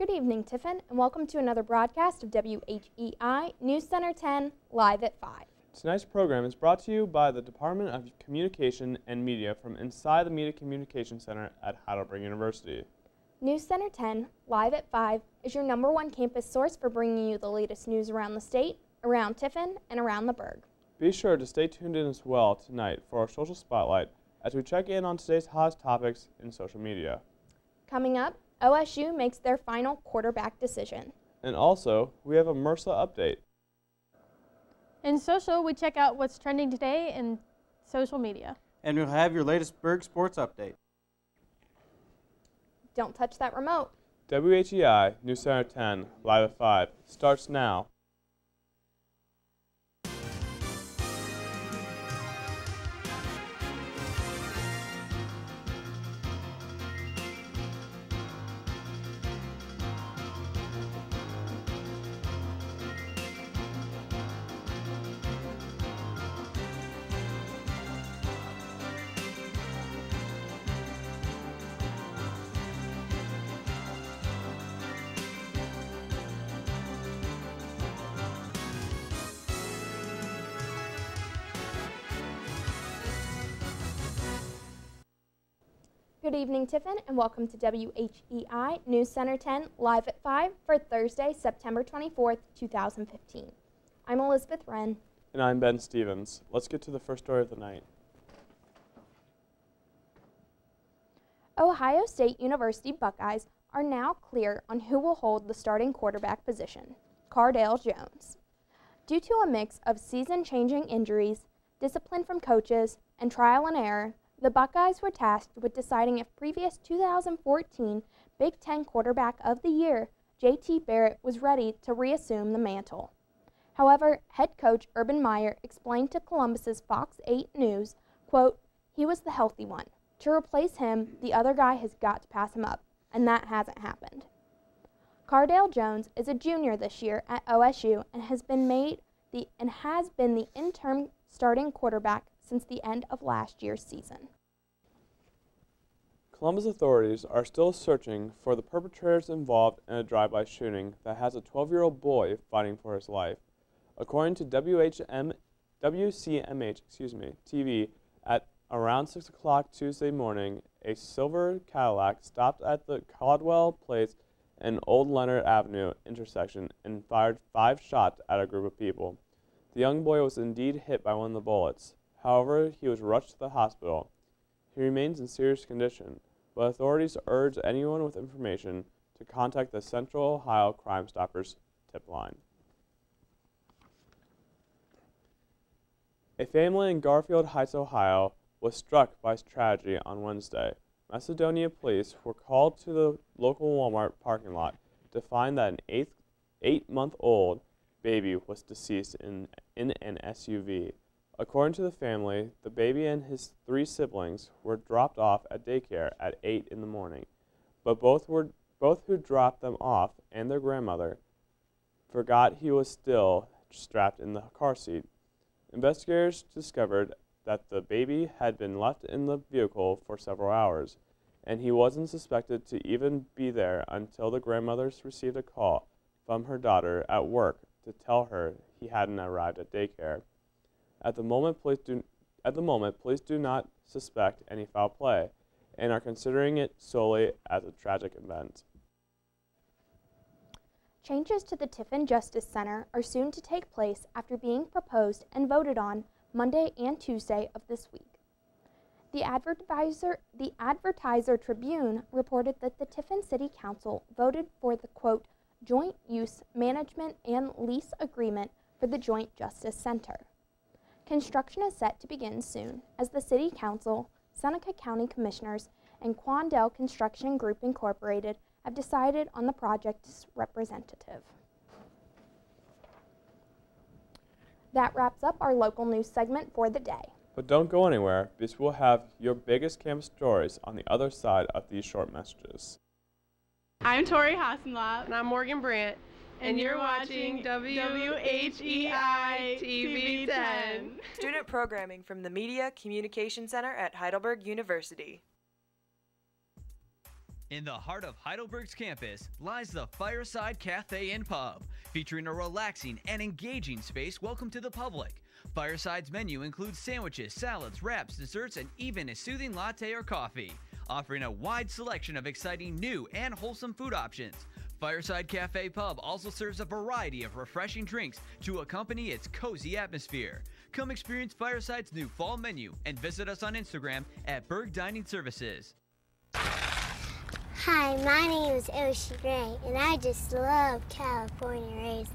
Good evening, Tiffin, and welcome to another broadcast of WHEI News Center 10, live at 5. Tonight's program is brought to you by the Department of Communication and Media from inside the Media Communication Center at Heidelberg University. News Center 10, live at 5, is your #1 campus source for bringing you the latest news around the state, around Tiffin, and around the Berg. Be sure to stay tuned in as well tonight for our social spotlight as we check in on today's hottest topics in social media. Coming up, OSU makes their final quarterback decision. And also, we have a MRSA update. In social, we check out what's trending today in social media. And we'll have your latest Berg sports update. Don't touch that remote. WHEI News Center 10, live at 5, starts now. Good evening, Tiffin, and welcome to WHEI News Center 10, live at 5 for Thursday, September 24th, 2015. I'm Elizabeth Wren. And I'm Ben Stevens. Let's get to the first story of the night. Ohio State University Buckeyes are now clear on who will hold the starting quarterback position, Cardale Jones. Due to a mix of season-changing injuries, discipline from coaches, and trial and error, the Buckeyes were tasked with deciding if previous 2014 Big Ten Quarterback of the Year, J.T. Barrett, was ready to reassume the mantle. However, head coach Urban Meyer explained to Columbus's Fox 8 News, quote, "He was the healthy one. To replace him, the other guy has got to pass him up, and that hasn't happened." Cardale Jones is a junior this year at OSU and has been the interim starting quarterback since the end of last year's season. Columbus authorities are still searching for the perpetrators involved in a drive-by shooting that has a 12-year-old boy fighting for his life. According to WCMH TV, at around 6 o'clock Tuesday morning, a silver Cadillac stopped at the Caldwell Place and Old Leonard Avenue intersection and fired 5 shots at a group of people. The young boy was indeed hit by one of the bullets. However, he was rushed to the hospital. He remains in serious condition, but authorities urge anyone with information to contact the Central Ohio Crime Stoppers tip line. A family in Garfield Heights, Ohio, was struck by tragedy on Wednesday. Macedonia police were called to the local Walmart parking lot to find that an 8-month-old baby was deceased in an SUV. According to the family, the baby and his 3 siblings were dropped off at daycare at 8 in the morning, but both who dropped them off and their grandmother forgot he was still strapped in the car seat. Investigators discovered that the baby had been left in the vehicle for several hours, and he wasn't suspected to even be there until the grandmothers received a call from her daughter at work to tell her he hadn't arrived at daycare. At the moment, police do not suspect any foul play and are considering it solely as a tragic event. Changes to the Tiffin Justice Center are soon to take place after being proposed and voted on Monday and Tuesday of this week. The Advertiser Tribune reported that the Tiffin City Council voted for the, quote, joint use, management, and lease agreement for the Joint Justice Center. Construction is set to begin soon as the City Council, Seneca County Commissioners, and Quandale Construction Group Incorporated have decided on the project's representative. That wraps up our local news segment for the day. But don't go anywhere, because we'll have your biggest campus stories on the other side of these short messages. I'm Tori Hassenlop. And I'm Morgan Brandt. And you're watching WHEI TV 10. Student programming from the Media Communication Center at Heidelberg University. In the heart of Heidelberg's campus lies the Fireside Cafe and Pub, featuring a relaxing and engaging space welcome to the public. Fireside's menu includes sandwiches, salads, wraps, desserts, and even a soothing latte or coffee, offering a wide selection of exciting new and wholesome food options. Fireside Cafe Pub also serves a variety of refreshing drinks to accompany its cozy atmosphere. Come experience Fireside's new fall menu and visit us on Instagram at Berg Dining Services. Hi, my name is Oshi Gray, and I just love California raisins.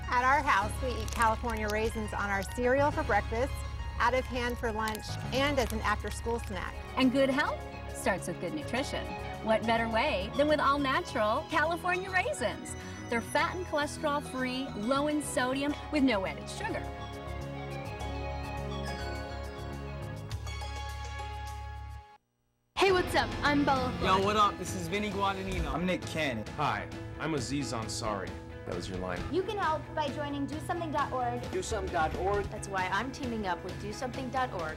At our house, we eat California raisins on our cereal for breakfast, out of hand for lunch, and as an after-school snack. And good health starts with good nutrition. What better way than with all-natural California raisins? They're fat and cholesterol-free, low in sodium, with no added sugar. Hey, what's up? I'm Bella. Yo, what up? This is Vinny Guadagnino. I'm Nick Cannon. Hi, I'm Aziz Ansari. That was your line. You can help by joining DoSomething.org. DoSomething.org. That's why I'm teaming up with DoSomething.org.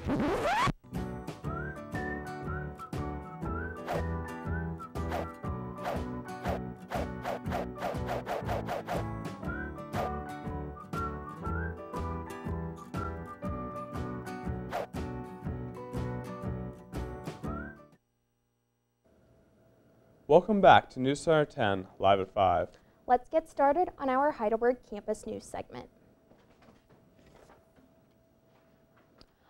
Welcome back to News Center 10, live at 5. Let's get started on our Heidelberg Campus News segment.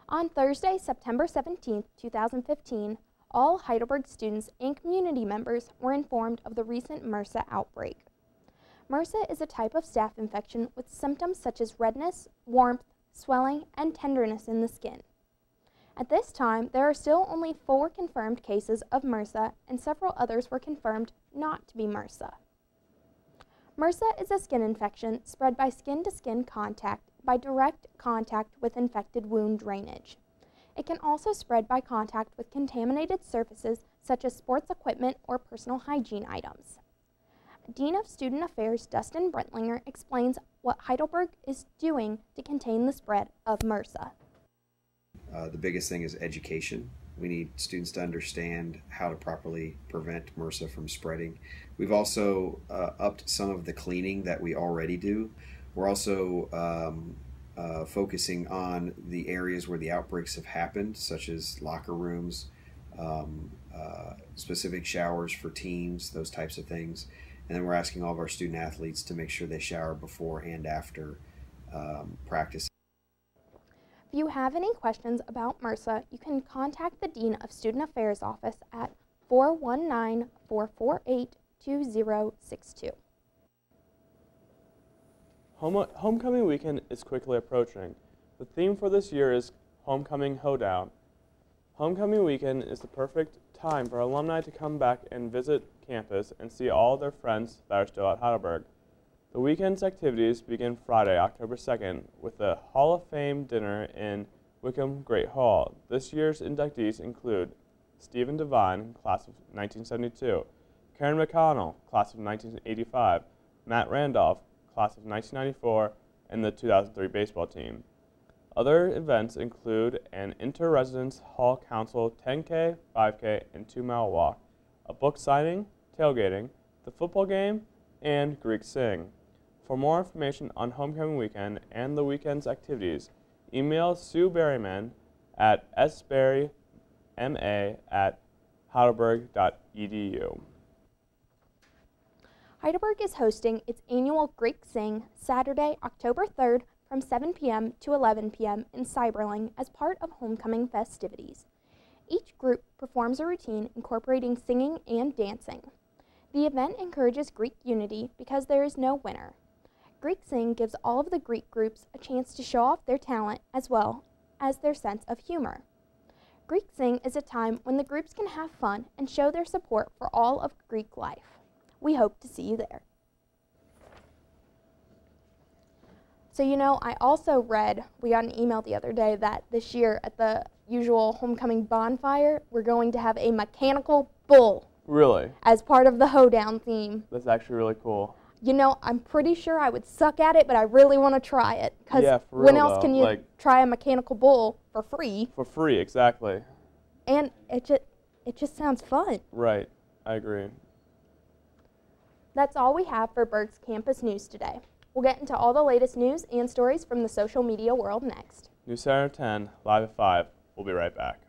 On Thursday, September 17, 2015, all Heidelberg students and community members were informed of the recent MRSA outbreak. MRSA is a type of staph infection with symptoms such as redness, warmth, swelling, and tenderness in the skin. At this time, there are still only 4 confirmed cases of MRSA, and several others were confirmed not to be MRSA. MRSA is a skin infection spread by skin-to-skin contact by direct contact with infected wound drainage. It can also spread by contact with contaminated surfaces such as sports equipment or personal hygiene items. Dean of Student Affairs Dustin Brentlinger explains what Heidelberg is doing to contain the spread of MRSA. The biggest thing is education. We need students to understand how to properly prevent MRSA from spreading. We've also upped some of the cleaning that we already do. We're also focusing on the areas where the outbreaks have happened, such as locker rooms, specific showers for teams, those types of things. And then we're asking all of our student athletes to make sure they shower before and after practice. If you have any questions about MRSA, you can contact the Dean of Student Affairs office at 419-448-2062. Homecoming weekend is quickly approaching. The theme for this year is Homecoming Hoedown. Homecoming weekend is the perfect time for alumni to come back and visit campus and see all their friends that are still at Heidelberg. The weekend's activities begin Friday, October 2nd, with a Hall of Fame dinner in Wickham Great Hall. This year's inductees include Stephen Devine, class of 1972, Karen McConnell, class of 1985, Matt Randolph, class of 1994, and the 2003 baseball team. Other events include an inter-residence hall council 10K, 5K, and 2-mile walk, a book signing, tailgating, the football game, and Greek Sing. For more information on Homecoming Weekend and the weekend's activities, email Sue Berryman at sberryma@heidelberg.edu. Heidelberg is hosting its annual Greek Sing Saturday, October 3rd from 7 p.m. to 11 p.m. in Cyberling as part of homecoming festivities. Each group performs a routine incorporating singing and dancing. The event encourages Greek unity because there is no winner. Greek Sing gives all of the Greek groups a chance to show off their talent as well as their sense of humor. Greek Sing is a time when the groups can have fun and show their support for all of Greek life. We hope to see you there. So I also read, we got an email the other day that this year at the usual homecoming bonfire, we're going to have a mechanical bull. Really? As part of the hoedown theme. That's actually really cool. I'm pretty sure I would suck at it, but I really want to try it. Because when else can you try a mechanical bull for free? For free, exactly. And It just sounds fun. Right. I agree. That's all we have for Berg's campus news today. We'll get into all the latest news and stories from the social media world next. News Center 10, live at 5. We'll be right back.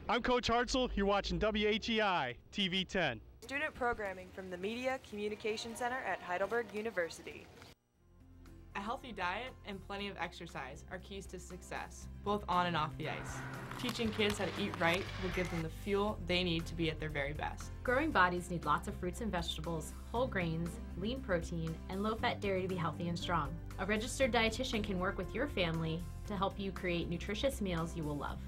I'm Coach Hartzell. You're watching WHEI TV 10. Student programming from the Media Communication Center at Heidelberg University. A healthy diet and plenty of exercise are keys to success, both on and off the ice. Teaching kids how to eat right will give them the fuel they need to be at their very best. Growing bodies need lots of fruits and vegetables, whole grains, lean protein, and low-fat dairy to be healthy and strong. A registered dietitian can work with your family to help you create nutritious meals you will love.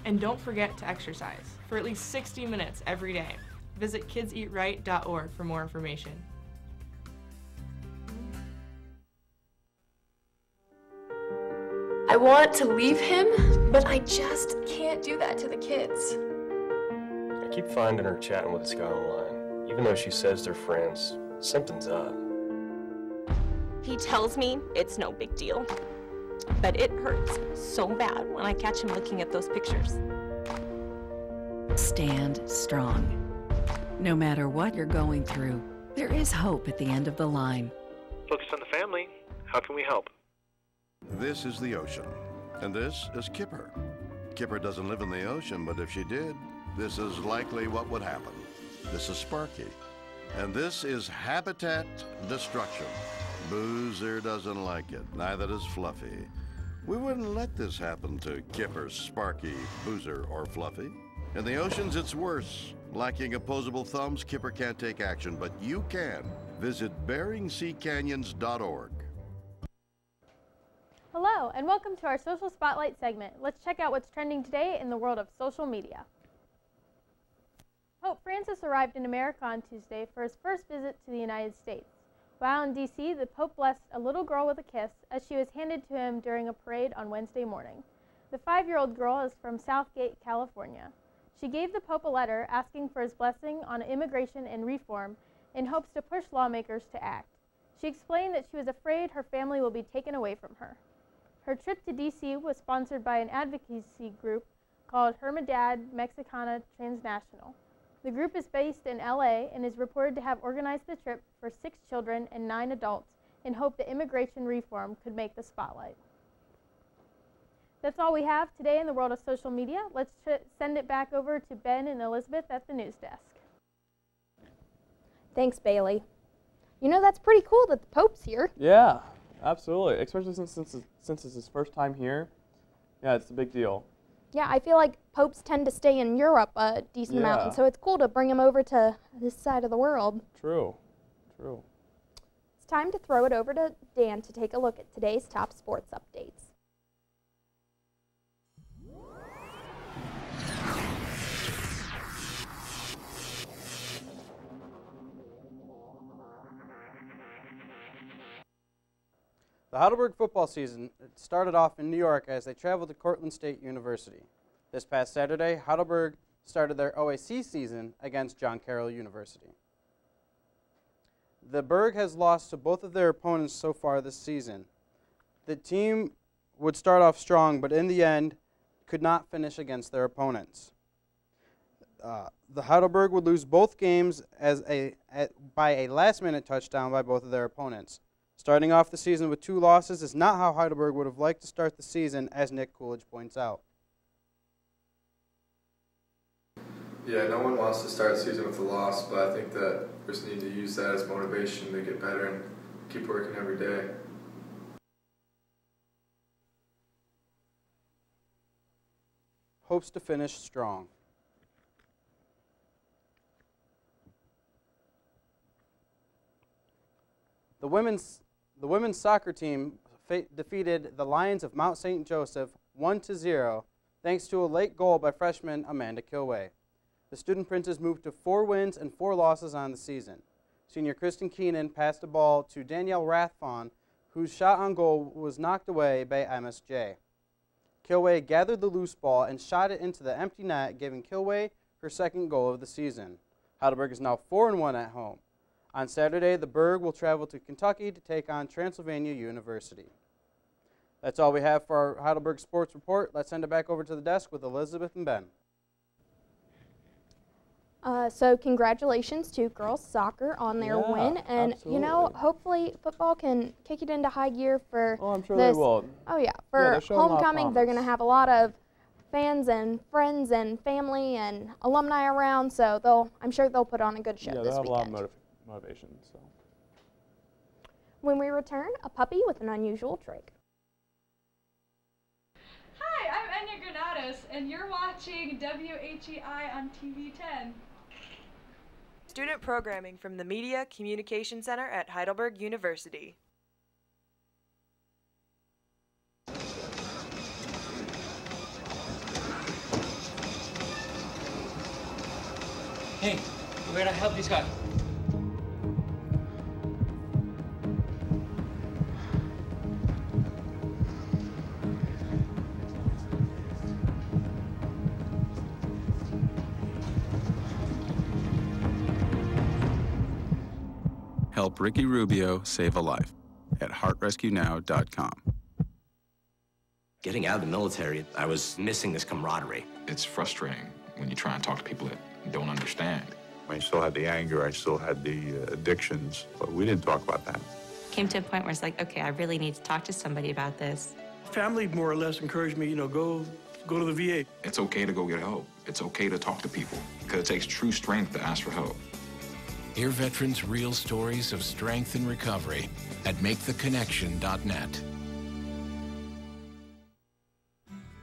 And don't forget to exercise for at least 60 minutes every day. Visit kidseatright.org for more information. I want to leave him, but I just can't do that to the kids. I keep finding her chatting with this guy online. Even though she says they're friends, something's up. He tells me it's no big deal, but it hurts so bad when I catch him looking at those pictures. Stand strong. No matter what you're going through, there is hope at the end of the line. Focus on the family. How can we help? This is the ocean, and this is Kipper. Kipper doesn't live in the ocean, but if she did, this is likely what would happen. This is Sparky, and this is habitat destruction. Boozer doesn't like it, neither does Fluffy. We wouldn't let this happen to Kipper, Sparky, Boozer, or Fluffy. In the oceans, it's worse. Lacking opposable thumbs, Kipper can't take action, but you can. Visit BeringSeaCanyons.org. Hello, and welcome to our Social Spotlight segment. Let's check out what's trending today in the world of social media. Pope Francis arrived in America on Tuesday for his first visit to the United States. While in D.C., the Pope blessed a little girl with a kiss as she was handed to him during a parade on Wednesday morning. The 5-year-old girl is from Southgate, California. She gave the Pope a letter asking for his blessing on immigration and reform in hopes to push lawmakers to act. She explained that she was afraid her family will be taken away from her. Her trip to D.C. was sponsored by an advocacy group called Hermandad Mexicana Transnational. The group is based in L.A. and is reported to have organized the trip for 6 children and 9 adults in hope that immigration reform could make the spotlight. That's all we have today in the world of social media. Let's send it back over to Ben and Elizabeth at the news desk. Thanks, Bailey. You know, that's pretty cool that the Pope's here. Yeah, absolutely. Especially since it's his first time here. Yeah, it's a big deal. Yeah, I feel like popes tend to stay in Europe a decent amount, and so it's cool to bring him over to this side of the world. True, true. It's time to throw it over to Dan to take a look at today's top sports updates. The Heidelberg football season started off in New York as they traveled to Cortland State University. This past Saturday, Heidelberg started their OAC season against John Carroll University. The Berg has lost to both of their opponents so far this season. The team would start off strong, but in the end could not finish against their opponents. The Heidelberg would lose both games by a last-minute touchdown by both of their opponents. Starting off the season with 2 losses is not how Heidelberg would have liked to start the season, as Nick Coolidge points out. Yeah, no one wants to start the season with a loss, but I think that we just need to use that as motivation to get better and keep working every day. Hopes to finish strong. The women's soccer team defeated the Lions of Mount St. Joseph 1-0 thanks to a late goal by freshman Amanda Kilway. The Student Princes moved to 4 wins and 4 losses on the season. Senior Kristen Keenan passed the ball to Danielle Rathfawn, whose shot on goal was knocked away by MSJ. Kilway gathered the loose ball and shot it into the empty net, giving Kilway her 2nd goal of the season. Heidelberg is now 4-1 at home. On Saturday, the Berg will travel to Kentucky to take on Transylvania University. That's all we have for our Heidelberg Sports Report. Let's send it back over to the desk with Elizabeth and Ben. So congratulations to girls soccer on their win, and you know, hopefully football can kick it into high gear for I'm sure this. they will. Oh yeah, for they're showing a lot of homecoming, they're going to promise. have a lot of fans and friends and family and alumni around, so I'm sure they'll put on a good show Yeah, this they'll have weekend. a lot of motivation. So. When we return, a puppy with an unusual trick. Hi, I'm Enya Granados, and you're watching WHEI on TV 10. Student programming from the Media Communication Center at Heidelberg University. Hey, where'd I help this guy? Help Ricky Rubio save a life at heartrescuenow.com. Getting out of the military, I was missing this camaraderie. It's frustrating when you try and talk to people that don't understand. I still had the anger, I still had the addictions, but we didn't talk about that. Came to a point where it's like, okay, I really need to talk to somebody about this. Family more or less encouraged me, go to the VA. It's okay to go get help. It's okay to talk to people because it takes true strength to ask for help. Hear veterans' real stories of strength and recovery at MakeTheConnection.net.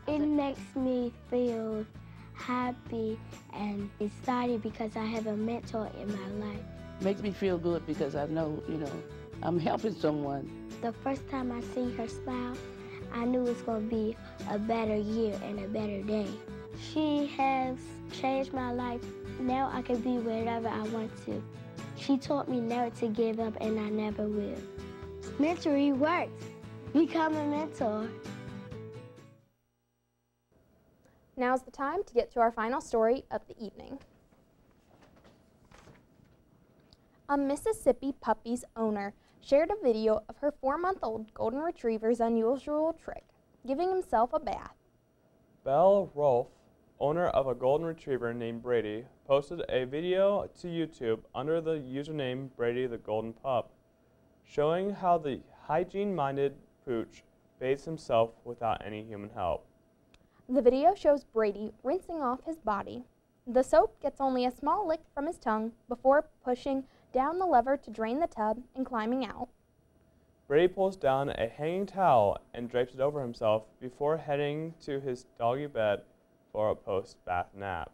It makes me feel happy and excited because I have a mentor in my life. Makes me feel good because I know, I'm helping someone. The first time I seen her smile, I knew it was going to be a better year and a better day. She has changed my life. Now I can be wherever I want to. She taught me never to give up, and I never will. Mentoring works. Become a mentor. Now's the time to get to our final story of the evening. A Mississippi puppy's owner shared a video of her 4-month-old golden retriever's unusual trick, giving himself a bath. Belle Rolfe, owner of a golden retriever named Brady, posted a video to YouTube under the username Brady the Golden Pup, showing how the hygiene-minded pooch bathes himself without any human help. The video shows Brady rinsing off his body. The soap gets only a small lick from his tongue before pushing down the lever to drain the tub and climbing out. Brady pulls down a hanging towel and drapes it over himself before heading to his doggy bed for a post-bath nap.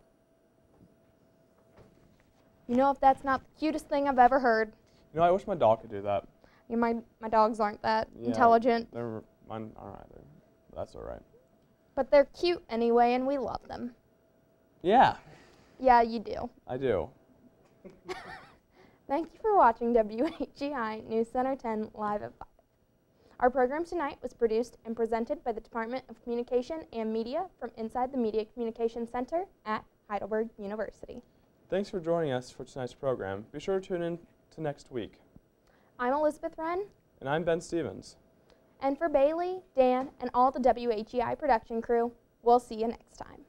You know, if that's not the cutest thing I've ever heard. You know, I wish my dog could do that. My dogs aren't that intelligent. Mine aren't either. That's all right. But they're cute anyway, and we love them. Yeah. Yeah, you do. I do. Thank you for watching WHEI News Center 10 live at 5. Our program tonight was produced and presented by the Department of Communication and Media from inside the Media Communication Center at Heidelberg University. Thanks for joining us for tonight's program. Be sure to tune in to next week. I'm Elizabeth Wren. And I'm Ben Stevens. And for Bailey, Dan, and all the WHEI production crew, we'll see you next time.